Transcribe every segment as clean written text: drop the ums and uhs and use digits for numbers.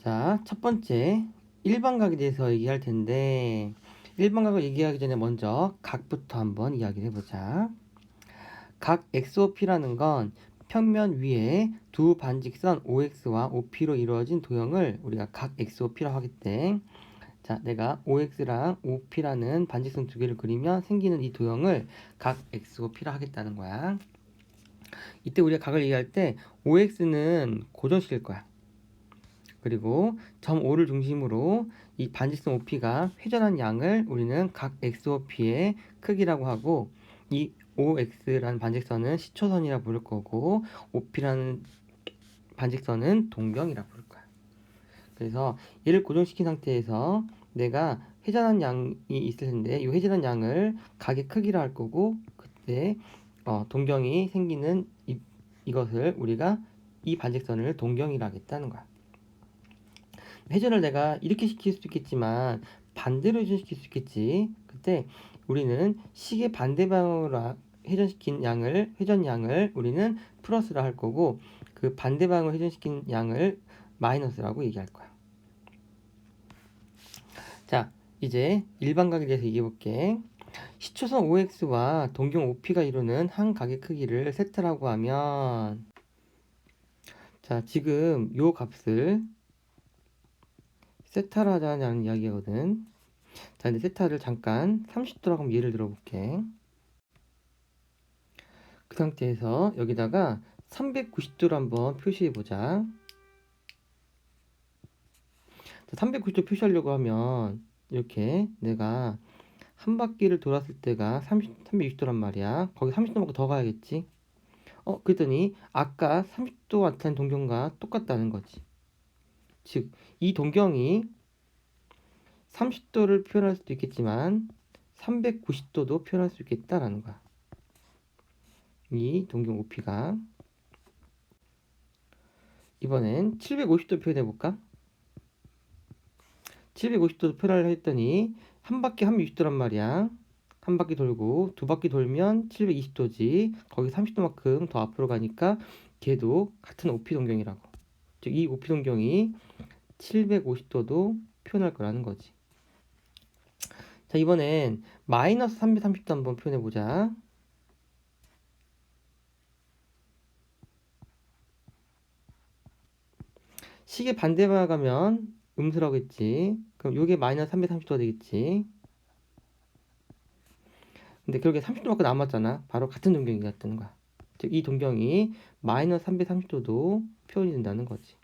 자, 첫 번째 일반각에 대해서 얘기할 텐데 일반각을 얘기하기 전에 먼저 각부터 한번 이야기를 해보자. 각 XOP라는 건 평면 위에 두 반직선 OX와 OP로 이루어진 도형을 우리가 각 XOP라고 하겠대. 자, 내가 OX랑 OP라는 반직선 두 개를 그리면 생기는 이 도형을 각 XOP라 하겠다는 거야. 이때 우리가 각을 얘기할 때 OX는 고정시킬 거야. 그리고 점 O를 중심으로 이 반직선 OP가 회전한 양을 우리는 각 XOP의 크기라고 하고, 이 OX라는 반직선은 시초선이라 부를 거고 OP라는 반직선은 동경이라 부를 거야. 그래서 얘를 고정시킨 상태에서 내가 회전한 양이 있을 텐데 이 회전한 양을 각의 크기라 할 거고, 그때 동경이 생기는 이것을 우리가 이 반직선을 동경이라 하겠다는 거야. 회전을 내가 이렇게 시킬 수도 있겠지만 반대로 회전시킬 수 있겠지. 그때 우리는 시계 반대 방향으로 회전시킨 양을, 회전 양을 우리는 플러스라 할 거고, 그 반대 방향으로 회전시킨 양을 마이너스라고 얘기할 거야. 자, 이제 일반각에 대해서 얘기해 볼게. 시초선 OX와 동경 OP가 이루는 한 각의 크기를 세타라고 하면, 자, 지금 요 값을 세타로 하자는 이야기거든. 자, 근데 세타를 잠깐 30도라고 한번 예를 들어볼게. 그 상태에서 여기다가 390도로 한번 표시해보자. 390도 표시하려고 하면 이렇게 내가 한 바퀴를 돌았을 때가 360도란 말이야. 거기 30도만큼 더 가야겠지. 그랬더니 아까 30도 나타낸 동경과 똑같다는 거지. 즉, 이 동경이 30도를 표현할 수도 있겠지만 390도도 표현할 수 있겠다라는 거야. 이 동경 OP가. 이번엔 750도 표현해볼까? 750도 표현을 했더니 한 바퀴 하면 60도란 말이야. 한 바퀴 돌고 두 바퀴 돌면 720도지. 거기 30도만큼 더 앞으로 가니까 걔도 같은 OP 동경이라고. 즉, 이 OP 동경이 750도도 표현할 거라는 거지. 자, 이번엔 마이너스 330도 한번 표현해보자. 시계 반대 방향 가면 음수라고 했지. 그럼 요게 마이너스 330도가 되겠지. 근데 그렇게 30도만큼 남았잖아. 바로 같은 동경이 같다는 거야. 즉, 이 동경이 마이너스 330도도 표현이 된다는 거지.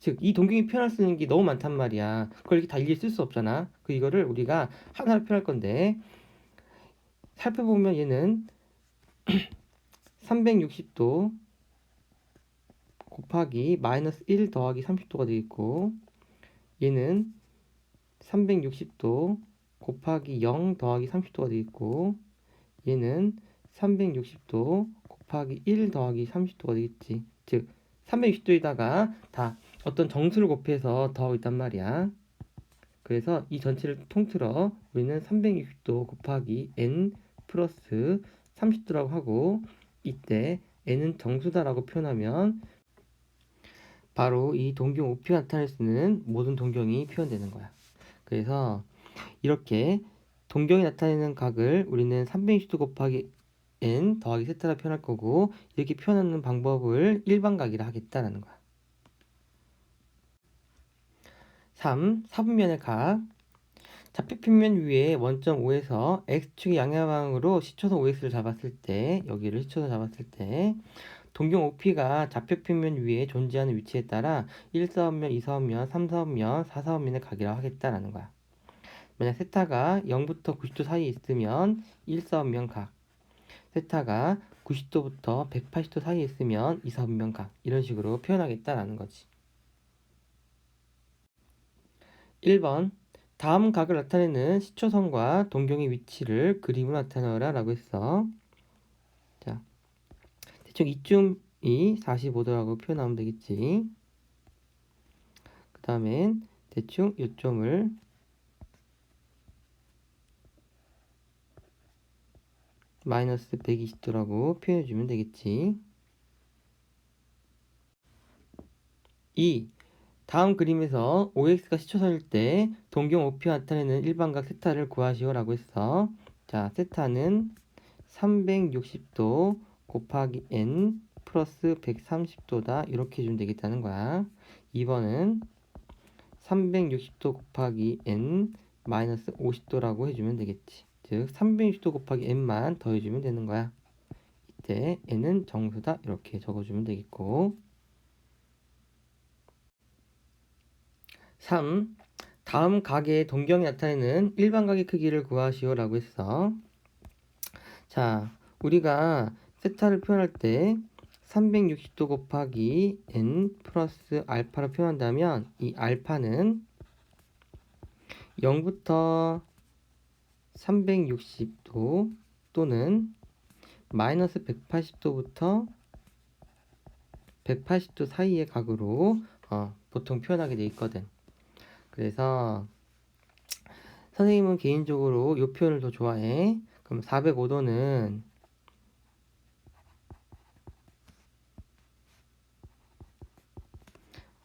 즉, 이 동경이 표현할 수 있는 게 너무 많단 말이야. 그걸 이렇게 다 일일이 쓸 수 없잖아. 이거를 우리가 하나로 표현할 건데, 살펴보면 얘는 360도 곱하기 마이너스 1 더하기 30도가 되겠고, 얘는 360도 곱하기 0 더하기 30도가 되겠고, 얘는 360도 곱하기 1 더하기 30도가 되겠지. 즉, 360도에다가 다 어떤 정수를 곱해서 더하고 있단 말이야. 그래서 이 전체를 통틀어 우리는 360도 곱하기 n 플러스 30도라고 하고, 이때 n은 정수다라고 표현하면 바로 이 동경 OP가 나타낼 수 있는 모든 동경이 표현되는 거야. 그래서 이렇게 동경이 나타내는 각을 우리는 360도 곱하기 n 더하기 세타라 표현할 거고, 이렇게 표현하는 방법을 일반각이라 하겠다라는 거야. 3. 사분면의 각. 좌표평면 위에 원점 O에서 X축의 양형방으로 시초선 OX를 잡았을 때, 여기를 시초선 잡았을 때 동경 OP가 좌표평면 위에 존재하는 위치에 따라 1사분면, 2사분면, 3사분면, 4사분면의 각이라고 하겠다라는 거야. 만약 세타가 0부터 90도 사이에 있으면 1사분면 각, 세타가 90도부터 180도 사이에 있으면 2사분면 각, 이런 식으로 표현하겠다라는 거지. 1번, 다음 각을 나타내는 시초선과 동경의 위치를 그림으로 나타내라 라고 했어. 자, 대충 이쯤이 45도라고 표현하면 되겠지. 그 다음엔 대충 요점을 마이너스 120도라고 표현해주면 되겠지. 2. 다음 그림에서 OX가 시초선일 때 동경 OP가 나타내는 일반각 세타를 구하시오라고 했어. 자, 세타는 360도 곱하기 n 플러스 130도다. 이렇게 해주면 되겠다는 거야. 2번은 360도 곱하기 n 마이너스 50도라고 해주면 되겠지. 즉 360도 곱하기 n만 더해주면 되는 거야. 이때 n은 정수다. 이렇게 적어주면 되겠고, 3. 다음 각의 동경이 나타내는 일반각의 크기를 구하시오라고 했어. 자, 우리가 세타를 표현할 때 360도 곱하기 n 플러스 알파로 표현한다면 이 알파는 0부터 360도 또는 마이너스 180도부터 180도 사이의 각으로 보통 표현하게 돼 있거든. 그래서 선생님은 개인적으로 이 표현을 더 좋아해. 그럼 405도는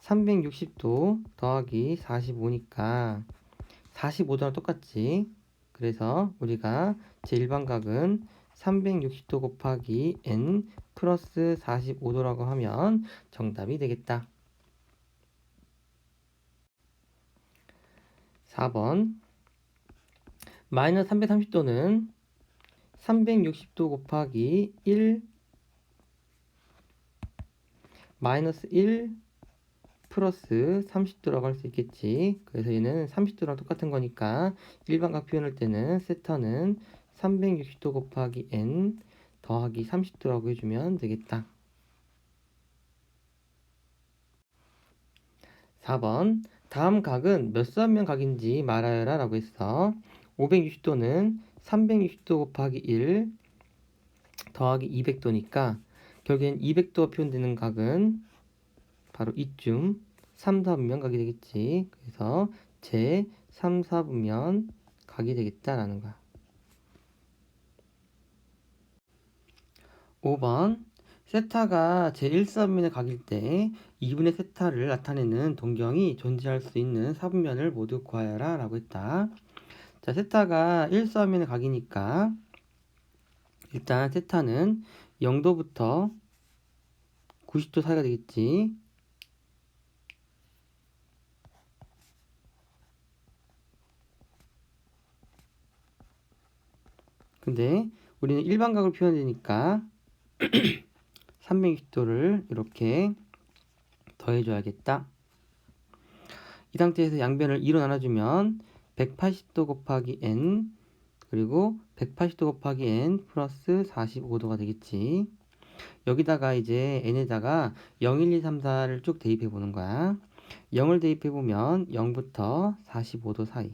360도 더하기 45니까 45도랑 똑같지. 그래서 우리가 제1반각은 360도 곱하기 n 플러스 45도라고 하면 정답이 되겠다. 4번 마이너스 330도는 360도 곱하기 1 마이너스 1 플러스 30도라고 할 수 있겠지. 그래서 얘는 30도랑 똑같은 거니까 일반각 표현할 때는 세타는 360도 곱하기 n 더하기 30도라고 해주면 되겠다. 4번 다음 각은 몇 수완면 각인지 말하여라 라고 했어. 560도는 360도 곱하기 1 더하기 200도니까 결국엔 200도가 표현되는 각은 바로 이쯤 3, 4분면 각이 되겠지. 그래서 제 3, 4분면 각이 되겠다라는 거야. 5번 세타가 제1사분면의 각일 때 2분의 세타를 나타내는 동경이 존재할 수 있는 사분면을 모두 구하여라 라고 했다. 자, 세타가 1사분면의 각이니까 일단 세타는 0도부터 90도 사이가 되겠지. 근데 우리는 일반각을 표현되니까 360도를 이렇게 더해줘야겠다. 이 상태에서 양변을 2로 나눠주면 180도 곱하기 n 그리고 180도 곱하기 n 플러스 45도가 되겠지. 여기다가 이제 n에다가 0, 1, 2, 3, 4를 쭉 대입해 보는 거야. 0을 대입해 보면 0부터 45도 사이.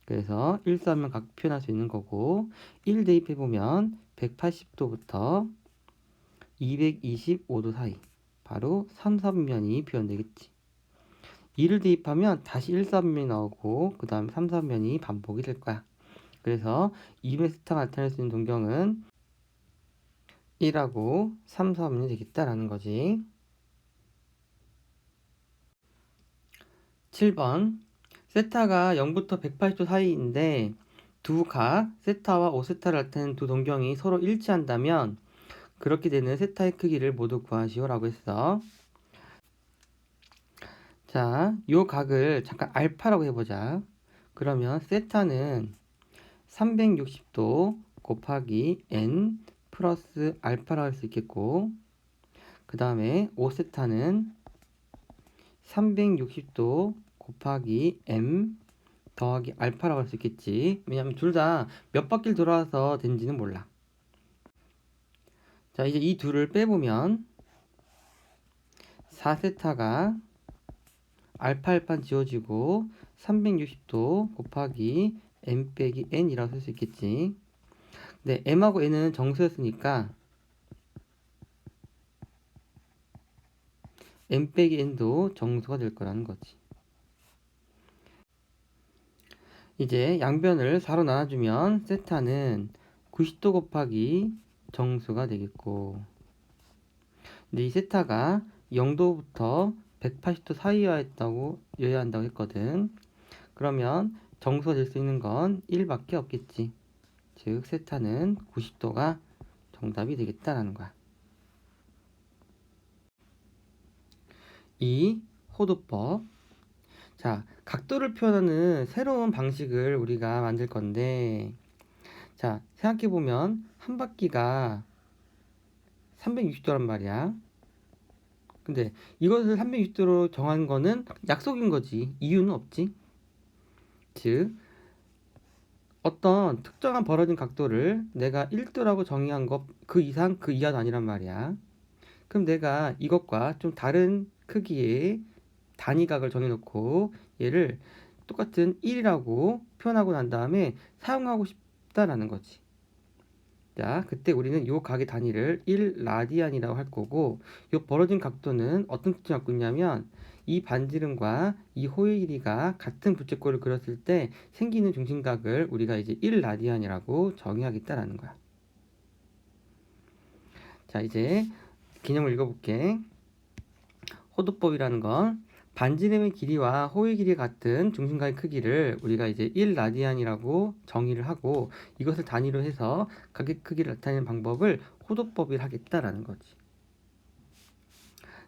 그래서 1사하면 각 표현할 수 있는 거고, 1 대입해 보면 180도부터 225도 사이. 바로 3, 4분면이 표현되겠지. 2를 대입하면 다시 1, 4분면이 나오고 그 다음에 3, 4분면이 반복이 될 거야. 그래서 2분의 세타가 나타낼 수 있는 동경은 1하고 3, 4분면이 되겠다라는 거지. 7번 세타가 0부터 180도 사이인데 두 각 세타와 5세타를 나타내는 두 동경이 서로 일치한다면 그렇게 되는 세타의 크기를 모두 구하시오 라고 했어. 자, 요 각을 잠깐 알파라고 해보자. 그러면 세타는 360도 곱하기 n 플러스 알파라고 할 수 있겠고, 그 다음에 5세타는 360도 곱하기 m 더하기 알파라고 할 수 있겠지. 왜냐면 둘 다 몇 바퀴를 돌아서 된지는 몰라. 자, 이제 이 둘을 빼보면 4세타가 알파 지워지고 360도 곱하기 m 빼기 n이라고 쓸 수 있겠지. 근데 m하고 n은 정수였으니까 m 빼기 n도 정수가 될 거라는 거지. 이제 양변을 4로 나눠주면 세타는 90도 곱하기 정수가 되겠고, 근데 이 세타가 0도부터 180도 사이여야 한다고 했거든. 그러면 정수가 될 수 있는 건 1밖에 없겠지. 즉 세타는 90도가 정답이 되겠다라는 거야. 2. 호도법. 자, 각도를 표현하는 새로운 방식을 우리가 만들 건데, 자, 생각해보면 한 바퀴가 360도란 말이야. 근데 이것을 360도로 정한 거는 약속인 거지. 이유는 없지. 즉, 어떤 특정한 벌어진 각도를 내가 1도라고 정의한 것 그 이상 그 이하도 아니란 말이야. 그럼 내가 이것과 좀 다른 크기의 단위각을 정해놓고 얘를 똑같은 1이라고 표현하고 난 다음에 사용하고 싶다라는 거지. 자, 그때 우리는 요 각의 단위를 1라디안이라고 할 거고, 요 벌어진 각도는 어떤 특징을 갖고 있냐면 이 반지름과 이 호의 길이가 같은 부채꼴을 그렸을 때 생기는 중심각을 우리가 이제 1라디안이라고 정의하겠다라는 거야. 자, 이제 개념을 읽어볼게. 호도법이라는 건 반지름의 길이와 호의 길이 같은 중심각의 크기를 우리가 이제 1라디안이라고 정의를 하고, 이것을 단위로 해서 각의 크기를 나타내는 방법을 호도법이라 하겠다라는 거지.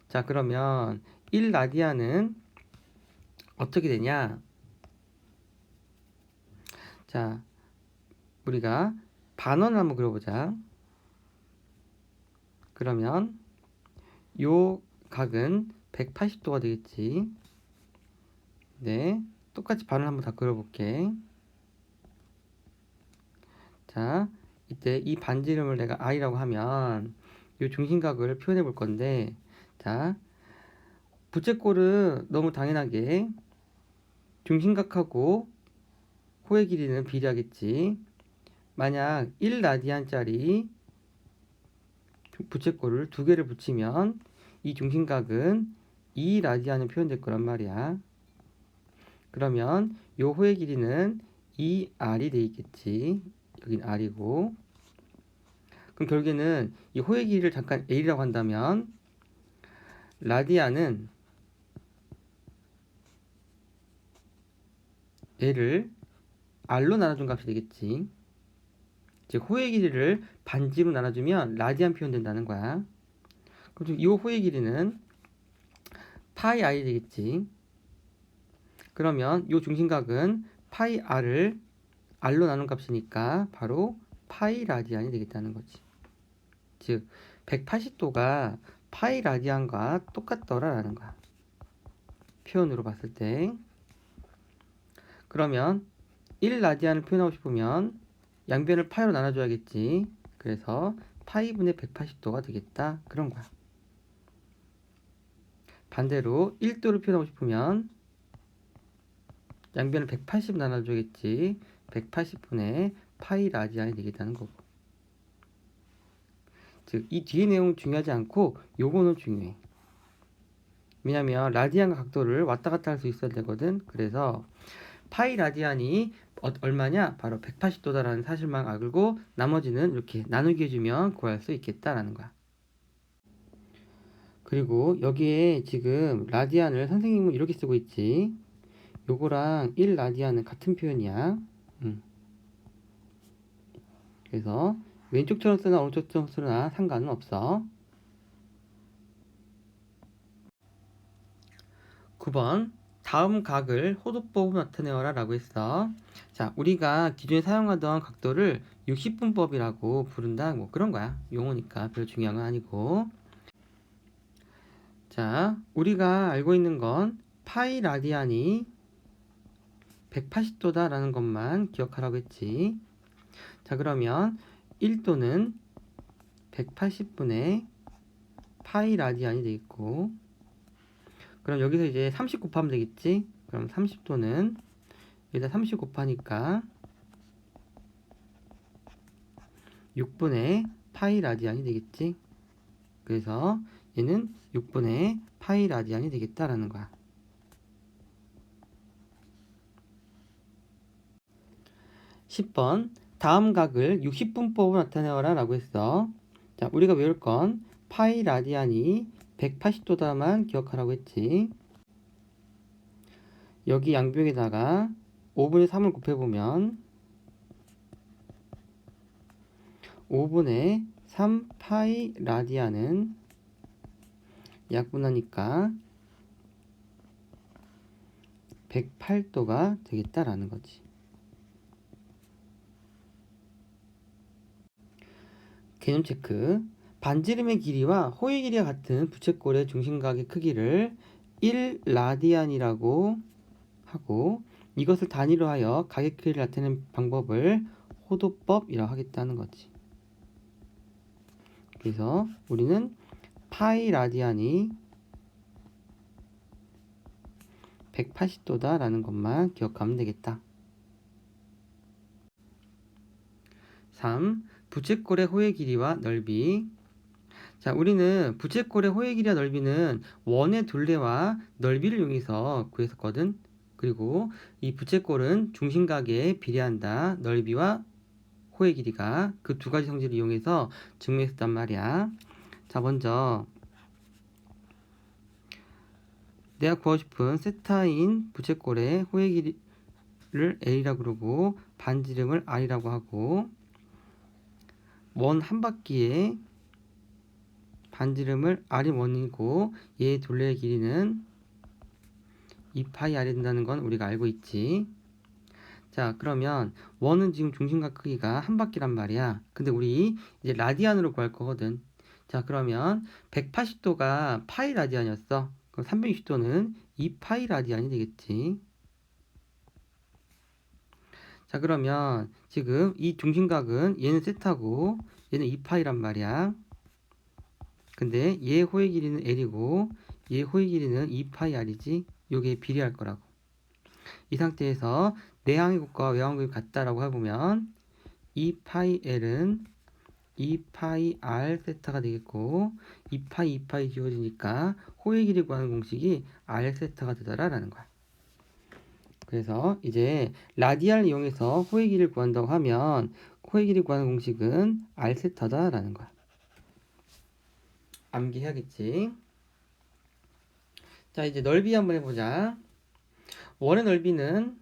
자, 그러면 1라디안은 어떻게 되냐? 자, 우리가 반원을 한번 그려보자. 그러면 요 각은 180도가 되겠지. 네, 똑같이 반을 한번 다 그려볼게. 자, 이때 이 반지름을 내가 I라고 하면 이 중심각을 표현해 볼 건데, 자, 부채꼴은 너무 당연하게 중심각하고 호의 길이는 비례하겠지. 만약 1라디안짜리 부채꼴을 두 개를 붙이면 이 중심각은 2라디안으로 표현될 거란 말이야. 그러면 이 호의 길이는 2R이 돼 있겠지. 여긴 R이고. 그럼 결국에는 이 호의 길이를 잠깐 L이라고 한다면 라디안은 L을 R로 나눠준 값이 되겠지. 즉 호의 길이를 반지로 나눠주면 라디안 표현된다는 거야. 그럼 이 호의 길이는 파이 R이 되겠지. 그러면 이 중심각은 파이 R을 R로 나눈 값이니까 바로 파이 라디안이 되겠다는 거지. 즉 180도가 파이 라디안과 똑같더라라는 거야. 표현으로 봤을 때. 그러면 1라디안을 표현하고 싶으면 양변을 파이로 나눠줘야겠지. 그래서 파이분의 180도가 되겠다. 그런 거야. 반대로 1도를 표현하고 싶으면 양변을 180 나눠줘야겠지. 180분의 파이 라디안이 되겠다는 거고. 즉, 이 뒤에 내용은 중요하지 않고 요거는 중요해. 왜냐면 라디안과 각도를 왔다 갔다 할 수 있어야 되거든. 그래서 파이 라디안이 얼마냐? 바로 180도다라는 사실만 알고 나머지는 이렇게 나누기 해주면 구할 수 있겠다라는 거야. 그리고 여기에 지금 라디안을 선생님은 이렇게 쓰고 있지. 요거랑 1라디안은 같은 표현이야. 그래서 왼쪽처럼 쓰나 오른쪽처럼 쓰나 상관은 없어. 9번 다음 각을 호도법으로 나타내어라 라고 했어. 자, 우리가 기존에 사용하던 각도를 60분법이라고 부른다. 뭐 그런 거야. 용어니까 별 중요한 건 아니고. 자, 우리가 알고 있는 건 파이 라디안이 180도다 라는 것만 기억하라고 했지. 자, 그러면 1도는 180분의 파이 라디안이 되겠고, 그럼 여기서 이제 30 곱하면 되겠지. 그럼 30도는 여기다 30 곱하니까 6분의 파이 라디안이 되겠지. 그래서 얘는 6분의 파이 라디안이 되겠다라는 거야. 10번 다음 각을 60분법으로 나타내어라 라고 했어. 자, 우리가 외울 건 파이 라디안이 180도다만 기억하라고 했지. 여기 양변에다가 5분의 3을 곱해보면 5분의 3파이 라디안은 약분하니까 108도가 되겠다라는 거지. 개념 체크. 반지름의 길이와 호의 길이가 같은 부채꼴의 중심각의 크기를 1라디안이라고 하고 이것을 단위로 하여 각의 크기를 나타내는 방법을 호도법이라고 하겠다는 거지. 그래서 우리는 파이 라디안이 180도다 라는 것만 기억하면 되겠다. 3. 부채꼴의 호의 길이와 넓이. 자, 우리는 부채꼴의 호의 길이와 넓이는 원의 둘레와 넓이를 이용해서 구했었거든. 그리고 이 부채꼴은 중심각에 비례한다. 넓이와 호의 길이가 그 두 가지 성질을 이용해서 증명했단 말이야. 자, 먼저 내가 구하고 싶은 세타인 부채꼴의 호의 길이를 L이라고 그러고 반지름을 R이라고 하고 원 한 바퀴에 반지름을 R이 원이고 얘의 둘레의 길이는 2파이 R이 된다는 건 우리가 알고 있지. 자, 그러면 원은 지금 중심각 크기가 한 바퀴란 말이야. 근데 우리 이제 라디안으로 구할 거거든. 자, 그러면 180도가 파이 라디안이었어. 그럼 360도는 2파이 라디안이 되겠지. 자, 그러면 지금 이 중심각은 얘는 세타고 얘는 2파이란 말이야. 근데 얘 호의 길이는 L이고 얘 호의 길이는 2파이 R이지. 요게 비례할 거라고. 이 상태에서 내항의 곱과 외항의 곱이 같다라고 해보면 2파이 L은 2파이 R 세타가 되겠고 2파이 2파이 지워지니까 호의 길이 구하는 공식이 R 세타가 되더라라는 거야. 그래서 이제 라디안을 이용해서 호의 길이를 구한다고 하면 호의 길이 구하는 공식은 R 세타다라는 거야. 암기해야겠지. 자, 이제 넓이 한번 해보자. 원의 넓이는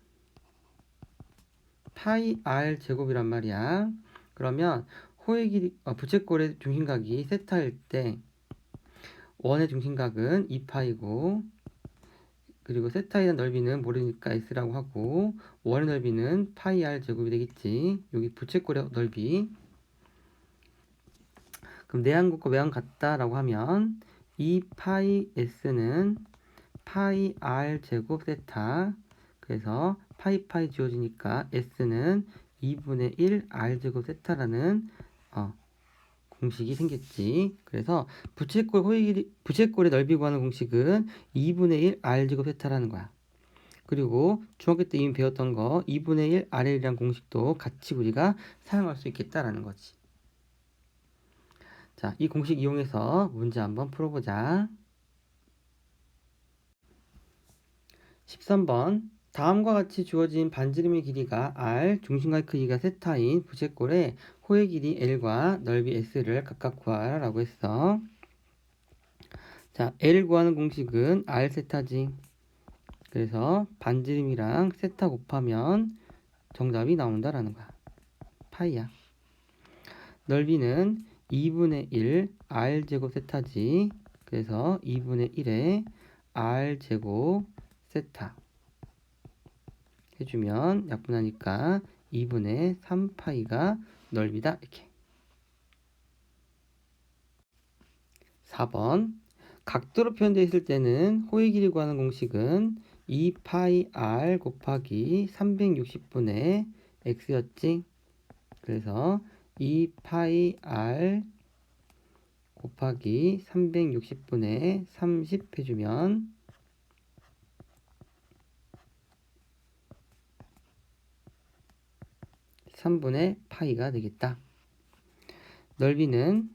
파이 R 제곱이란 말이야. 그러면 호의 길이 부채꼴의 중심각이 세타일 때 원의 중심각은 2파이고 그리고 세타에 대한 넓이는 모르니까 S라고 하고 원의 넓이는 파이 R 제곱이 되겠지. 여기 부채꼴의 넓이. 그럼 내항곱과 외항 같다라고 하면 2파이 S는 파이 R 제곱 세타. 그래서 파이 지워지니까 S는 2분의 1 R 제곱 세타라는 공식이 생겼지. 그래서 부채꼴의 넓이 구하는 공식은 2분의 1 R 제곱 세타라는 거야. 그리고 중학교 때 이미 배웠던 거 2분의 1 RL이라는 공식도 같이 우리가 사용할 수 있겠다라는 거지. 자, 이 공식 이용해서 문제 한번 풀어보자. 13번. 다음과 같이 주어진 반지름의 길이가 R, 중심각의 크기가 세타인 부채꼴의 호의 길이 L과 넓이 S를 각각 구하라 라고 했어. 자, L 구하는 공식은 R 세타지. 그래서 반지름이랑 세타 곱하면 정답이 나온다라는 거야. 파이야. 넓이는 2분의 1 R제곱 세타지. 그래서 2분의 1에 R제곱 세타 해주면 약분하니까 2분의 3파이가 넓이다. 이렇게. 4번. 각도로 표현되어 있을 때는 호의 길이 구하는 공식은 2파이 R 곱하기 360분의 X였지. 그래서 2파이 R 곱하기 360분의 30 해주면 3분의 파이가 되겠다. 넓이는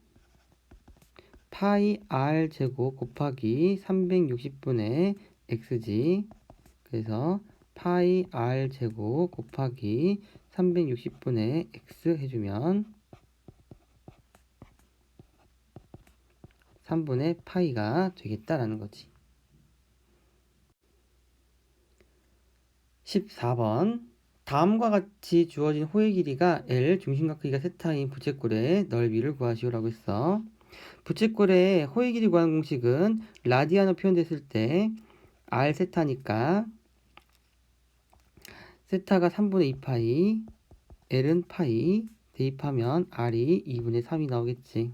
파이 R 제곱 곱하기 360분의 X지. 그래서 파이 R 제곱 곱하기 360분의 X 해주면 3분의 파이가 되겠다라는 거지. 14번 다음과 같이 주어진 호의 길이가 L, 중심각 크기가 세타인 부채꼴의 넓이를 구하시오라고 했어. 부채꼴의 호의 길이 구하는 공식은 라디안으로 표현됐을 때 R 세타니까 세타가 3분의 2파이, L은 파이, 대입하면 R이 2분의 3이 나오겠지.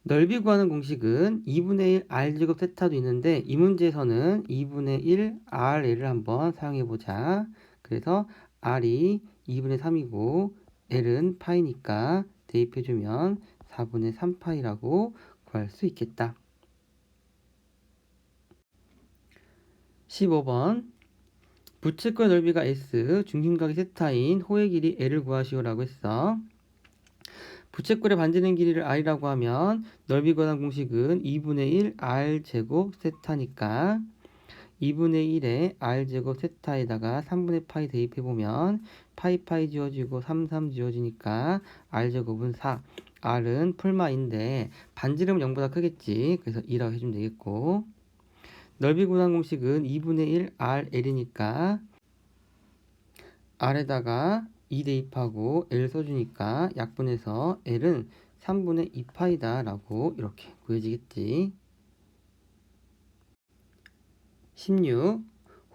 넓이 구하는 공식은 2분의 1 R제곱 세타도 있는데 이 문제에서는 2분의 1 RL을 한번 사용해보자. 그래서 R이 2분의 3이고 L은 파이니까 대입해주면 4분의 3파이라고 구할 수 있겠다. 15번 부채꼴 넓이가 S, 중심각이 세타인 호의 길이 L을 구하시오라고 했어. 부채꼴의 반지름 길이를 R이라고 하면 넓이 구하는 공식은 2분의 1 R제곱 세타니까 2분의 1에 R제곱 세타에다가 3분의 파이 대입해보면 파이 지워지고 3 지워지니까 R제곱은 4, R은 풀마인데 반지름은 0보다 크겠지. 그래서 2라고 해주면 되겠고, 넓이 구하는 공식은 2분의 1 RL이니까 R에다가 2 대입하고 L 써주니까 약분해서 L은 3분의 2파이다 라고 이렇게 구해지겠지. 16.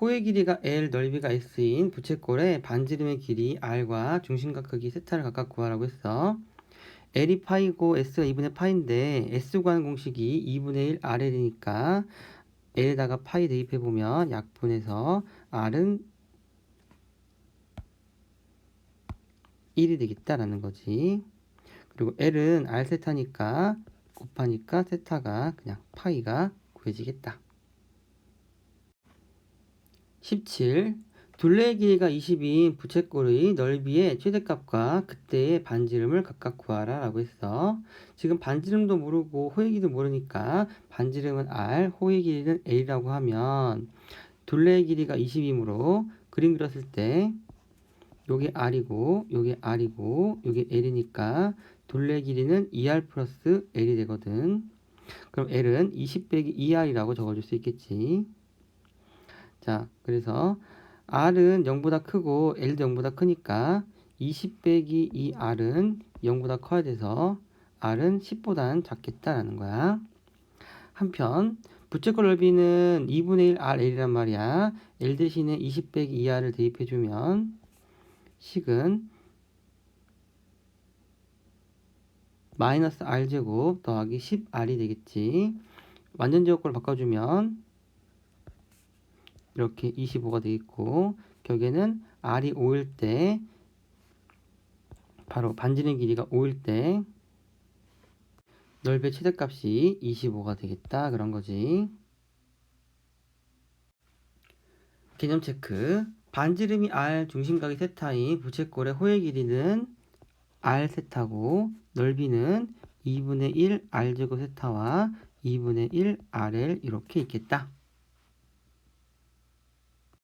호의 길이가 L, 넓이가 S인 부채꼴의 반지름의 길이 R과 중심각 크기 세타를 각각 구하라고 했어. L이 파이고 S가 2분의 파인데 S 구하는 공식이 2분의 1 RL이니까 L에다가 파이 대입해보면 약분해서 R은 1이 되겠다라는 거지. 그리고 L은 R 세타니까 곱하니까 세타가 그냥 파이가 구해지겠다. 17. 둘레의 길이가 20인 부채꼴의 넓이의 최대값과 그때의 반지름을 각각 구하라 라고 했어. 지금 반지름도 모르고 호의 길이도 모르니까 반지름은 R, 호의 길이는 L이라고 하면 둘레의 길이가 20이므로 그림 그렸을 때 요게 R이고 요게 R이고 요게 L이니까 둘레 길이는 2R 플러스 L이 되거든. 그럼 L은 20 빼기 2R이라고 적어줄 수 있겠지. 자, 그래서 R은 0보다 크고 L도 0보다 크니까 20 빼기 2R은 0보다 커야 돼서 R은 10보다는 작겠다라는 거야. 한편 부채꼴 넓이는 2분의 1 RL이란 말이야. L 대신에 20 빼기 2R을 대입해주면 식은 마이너스 R제곱 더하기 10R이 되겠지. 완전제곱꼴 바꿔주면 이렇게 25가 되겠고, 격에는 R이 5일 때, 바로 반지름 길이가 5일 때 넓이의 최대값이 25가 되겠다 그런 거지. 개념 체크. 반지름이 R, 중심각이 세타인 부채꼴의 호의 길이는 R 세타고 넓이는 2분의 1 R제곱 세타와 2분의 1 RL 이렇게 있겠다.